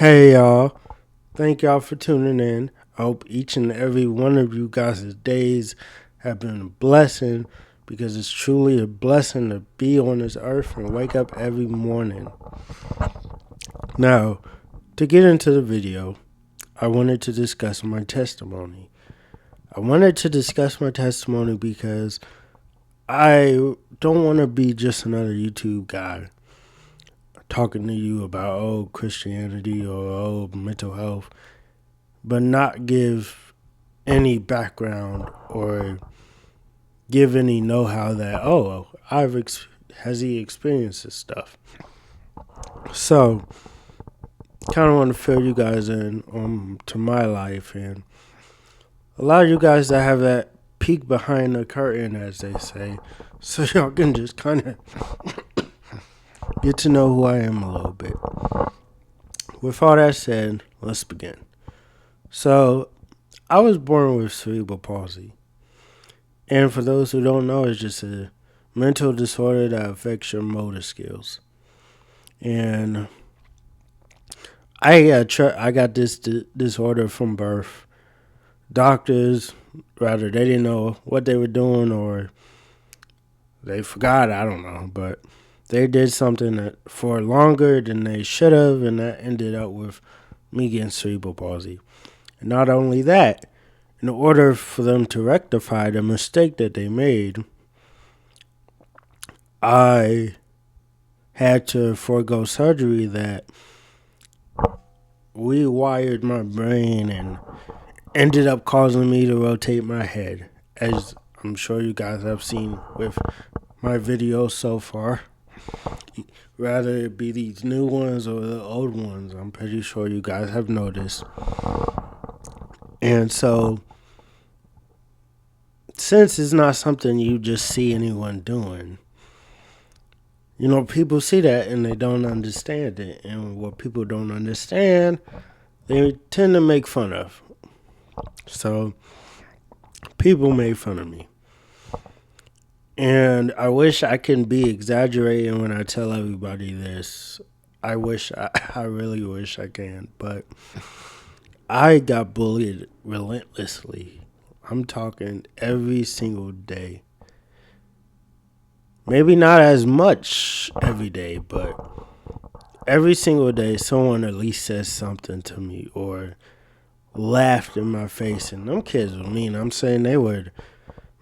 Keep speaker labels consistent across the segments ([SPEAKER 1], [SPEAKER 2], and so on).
[SPEAKER 1] Hey y'all, thank y'all for tuning in. I hope each and every one of you guys' days have been a blessing because it's truly a blessing to be on this earth and wake up every morning. Now, to get into the video, I wanted to discuss my testimony. I wanted to discuss my testimony because I don't want to be just another YouTube guy talking to you about Christianity or mental health, but not give any background or give any know-how that has he experienced this stuff. So kind of want to fill you guys in to my life, and a lot of you guys that have that peek behind the curtain, as they say, so y'all can just kind of get to know who I am a little bit. With all that said, let's begin. So I was born with cerebral palsy. And for those who don't know, it's just a mental disorder that affects your motor skills. And I got this disorder from birth. Doctors, rather, they didn't know what they were doing or they forgot, I don't know. But they did something for longer than they should have, and that ended up with me getting cerebral palsy. And not only that, in order for them to rectify the mistake that they made, I had to forego surgery that rewired my brain and ended up causing me to rotate my head, as I'm sure you guys have seen with my videos so far. Rather it be these new ones or the old ones, I'm pretty sure you guys have noticed. And so, since it's not something you just see anyone doing, people see that and they don't understand it. And what people don't understand, they tend to make fun of. So, people made fun of me. And I wish I can be exaggerating when I tell everybody this. I really wish I can. But I got bullied relentlessly. I'm talking every single day. Maybe not as much every day, but every single day someone at least says something to me or laughed in my face. And them kids were mean. I'm saying they would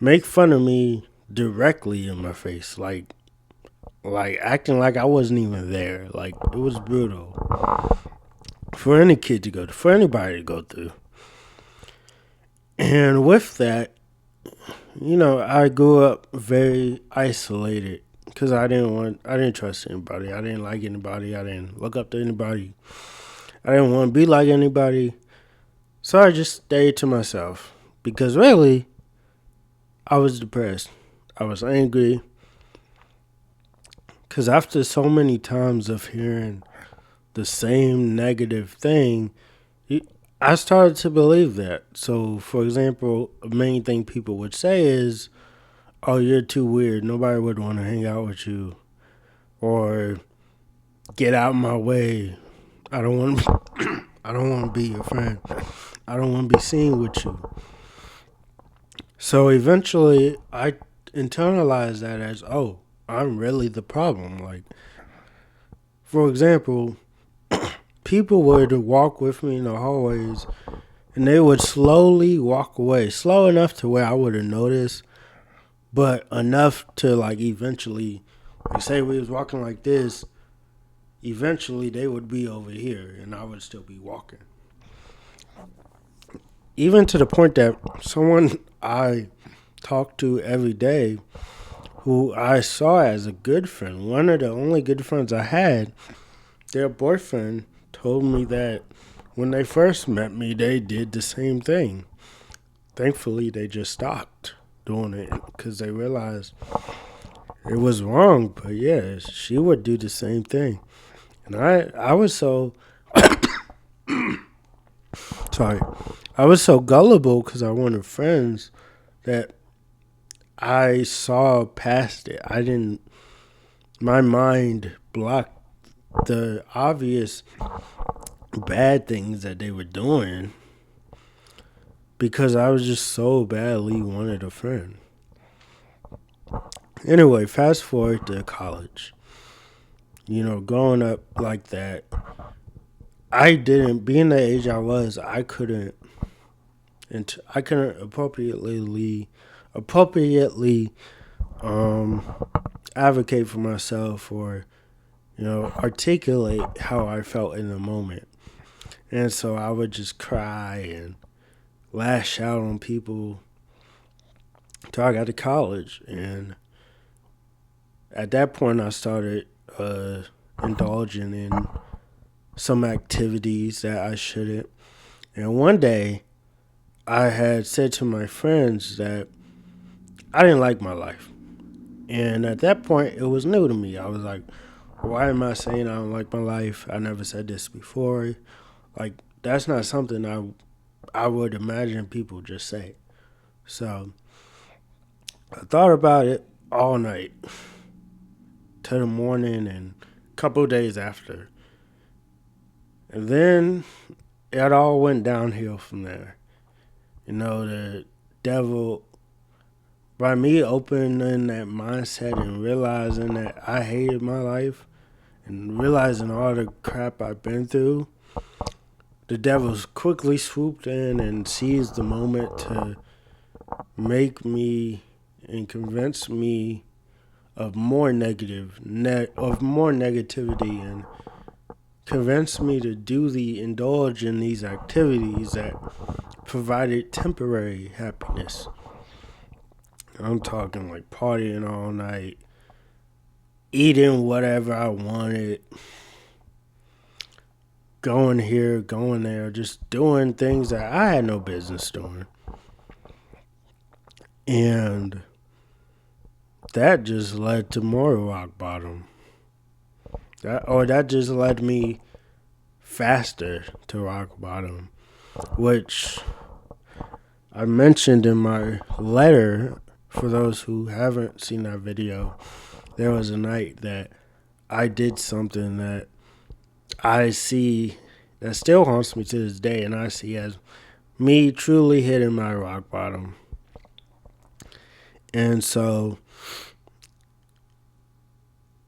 [SPEAKER 1] make fun of me directly in my face, like acting like I wasn't even there. Like, it was brutal for anybody to go through. And with that, I grew up very isolated because I didn't trust anybody. I didn't like anybody. I didn't look up to anybody. I didn't want to be like anybody. So I just stayed to myself because really, I was depressed. I was angry because after so many times of hearing the same negative thing, I started to believe that. So, for example, a main thing people would say is, "Oh, you're too weird. Nobody would want to hang out with you," or "Get out of my way. I don't want to. I don't want to be your friend. I don't want to be seen with you." So eventually, I internalized that as, "Oh, I'm really the problem." Like, for example, people would walk with me in the hallways and they would slowly walk away, slow enough to where I wouldn't notice, but enough to like eventually, like say we was walking like this, eventually they would be over here and I would still be walking. Even to the point that someone I talk to every day, who I saw as a good friend, one of the only good friends I had, their boyfriend told me that when they first met me, they did the same thing. Thankfully, they just stopped doing it because they realized it was wrong. But yeah, she would do the same thing. And I was so, sorry, I was so gullible because I wanted friends that I saw past it. My mind blocked the obvious bad things that they were doing because I was just so badly wanted a friend. Anyway, fast forward to college. Growing up like that, being the age I was, I couldn't appropriately advocate for myself or articulate how I felt in the moment. And so I would just cry and lash out on people till I got to college. And at that point, I started indulging in some activities that I shouldn't. And one day, I had said to my friends that I didn't like my life. And at that point, it was new to me. I was like, why am I saying I don't like my life? I never said this before. Like, that's not something I would imagine people just say. So I thought about it all night till the morning and a couple of days after. And then it all went downhill from there. The devil, by me opening that mindset and realizing that I hated my life and realizing all the crap I've been through, the devil quickly swooped in and seized the moment to make me and convince me of more negativity, and convince me to indulge in these activities that provided temporary happiness. I'm talking like partying all night, eating whatever I wanted, going here, going there, just doing things that I had no business doing. And that just led to more rock bottom. That just led me faster to rock bottom, which I mentioned in my letter. For those who haven't seen that video, there was a night that I did something that I see that still haunts me to this day, and I see as me truly hitting my rock bottom. And so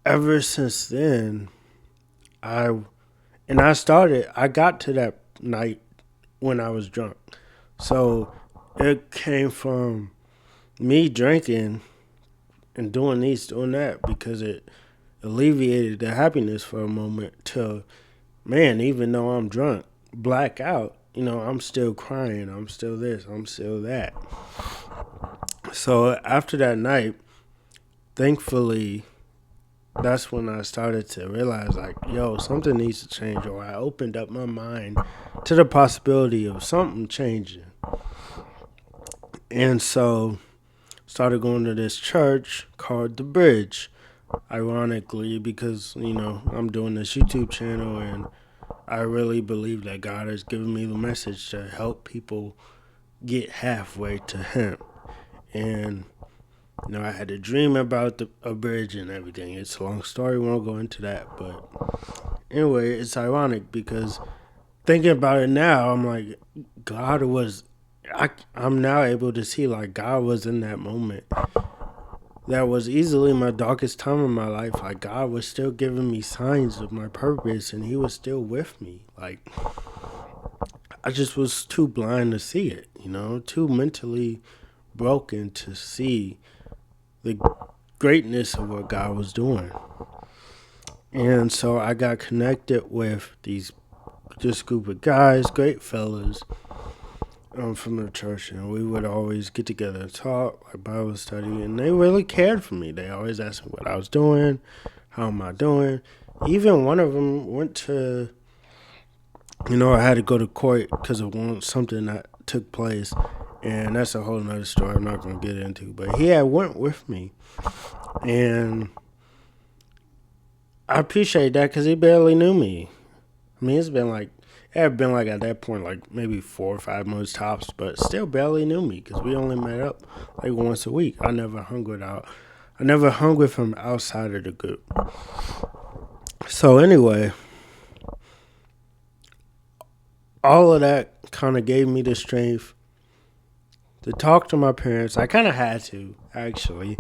[SPEAKER 1] ever since then, I got to that night when I was drunk. So it came from me drinking and doing that because it alleviated the happiness for a moment to, man, even though I'm drunk, black out, I'm still crying, I'm still this, I'm still that. So after that night, thankfully, that's when I started to realize, like, something needs to change, or I opened up my mind to the possibility of something changing. And so started going to this church called The Bridge, ironically, because, I'm doing this YouTube channel and I really believe that God has given me the message to help people get halfway to Him. And, I had a dream about a bridge and everything. It's a long story, we won't go into that. But anyway, it's ironic because thinking about it now, I'm like, I'm now able to see like God was in that moment. That was easily my darkest time in my life. Like, God was still giving me signs of my purpose, and He was still with me. Like, I just was too blind to see it, too mentally broken to see the greatness of what God was doing. And so I got connected with this group of guys, great fellas, from the church, and we would always get together and talk, like Bible study, and they really cared for me. They always asked me what I was doing, how am I doing. Even one of them went to, I had to go to court because of something that took place, and that's a whole nother story I'm not going to get into, but he had went with me, and I appreciate that because he barely knew me. I mean, it had been like at that point, like maybe 4 or 5 months tops, but still barely knew me because we only met up like once a week. I never hung with him outside of the group. So anyway, all of that kind of gave me the strength to talk to my parents. I kind of had to, actually.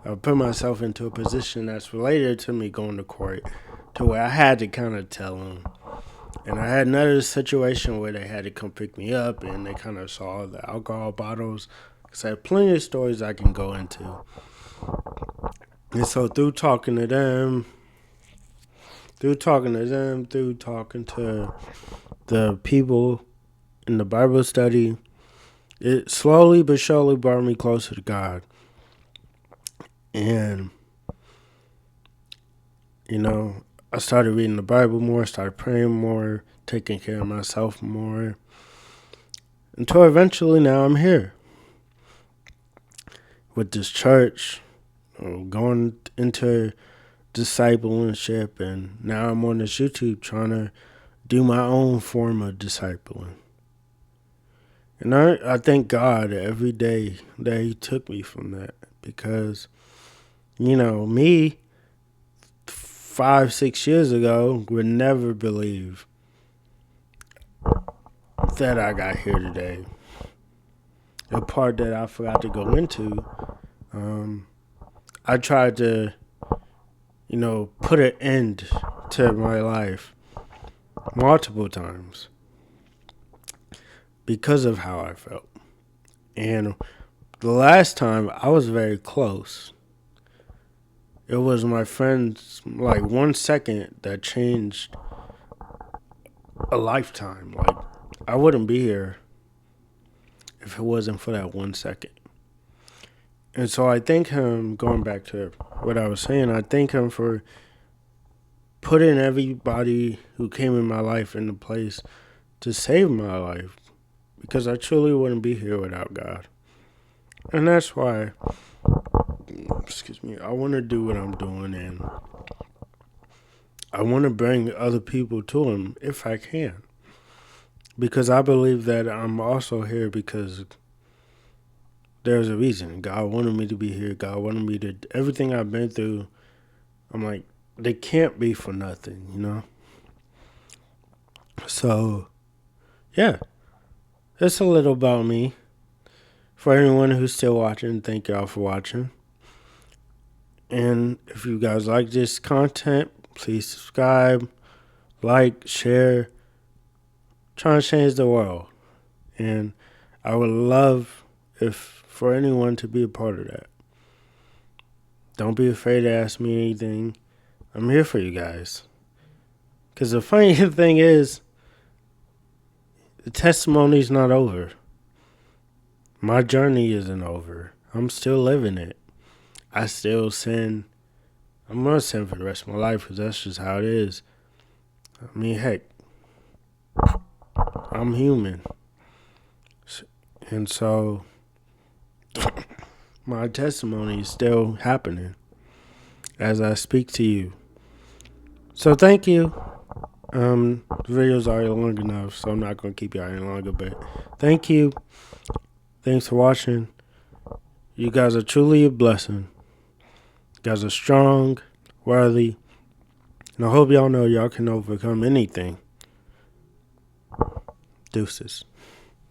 [SPEAKER 1] I put myself into a position that's related to me going to court to where I had to kind of tell them. And I had another situation where they had to come pick me up and they kind of saw the alcohol bottles. Because I have plenty of stories I can go into. And so through talking to the people in the Bible study, it slowly but surely brought me closer to God. And, I started reading the Bible more, started praying more, taking care of myself more. Until eventually now I'm here with this church, going into discipleship, and now I'm on this YouTube trying to do my own form of discipling. And I thank God every day that He took me from that, because, me 5-6 years ago would never believe that I got here today. The part that I forgot to go into, I tried to, put an end to my life multiple times because of how I felt. And the last time I was very close. It was my friend's, 1 second that changed a lifetime. I wouldn't be here if it wasn't for that 1 second. And so I thank him, going back to what I was saying, I thank him for putting everybody who came in my life into place to save my life, because I truly wouldn't be here without God. And that's why, I want to do what I'm doing, and I want to bring other people to Him if I can. Because I believe that I'm also here because there's a reason. God wanted me to be here. God wanted me to, everything I've been through, I'm like, they can't be for nothing, So, yeah, that's a little about me. For anyone who's still watching, thank y'all for watching. And if you guys like this content, please subscribe, like, share. Trying to change the world. And I would love for anyone to be a part of that. Don't be afraid to ask me anything. I'm here for you guys. Because the funny thing is, the testimony's not over. My journey isn't over. I'm still living it. I still sin. I'm going to sin for the rest of my life because that's just how it is. I mean, heck, I'm human. And so my testimony is still happening as I speak to you. So thank you. The video's already long enough, so I'm not going to keep you any longer. But thank you. Thanks for watching. You guys are truly a blessing. You guys are strong, worthy. And I hope y'all know y'all can overcome anything. Deuces.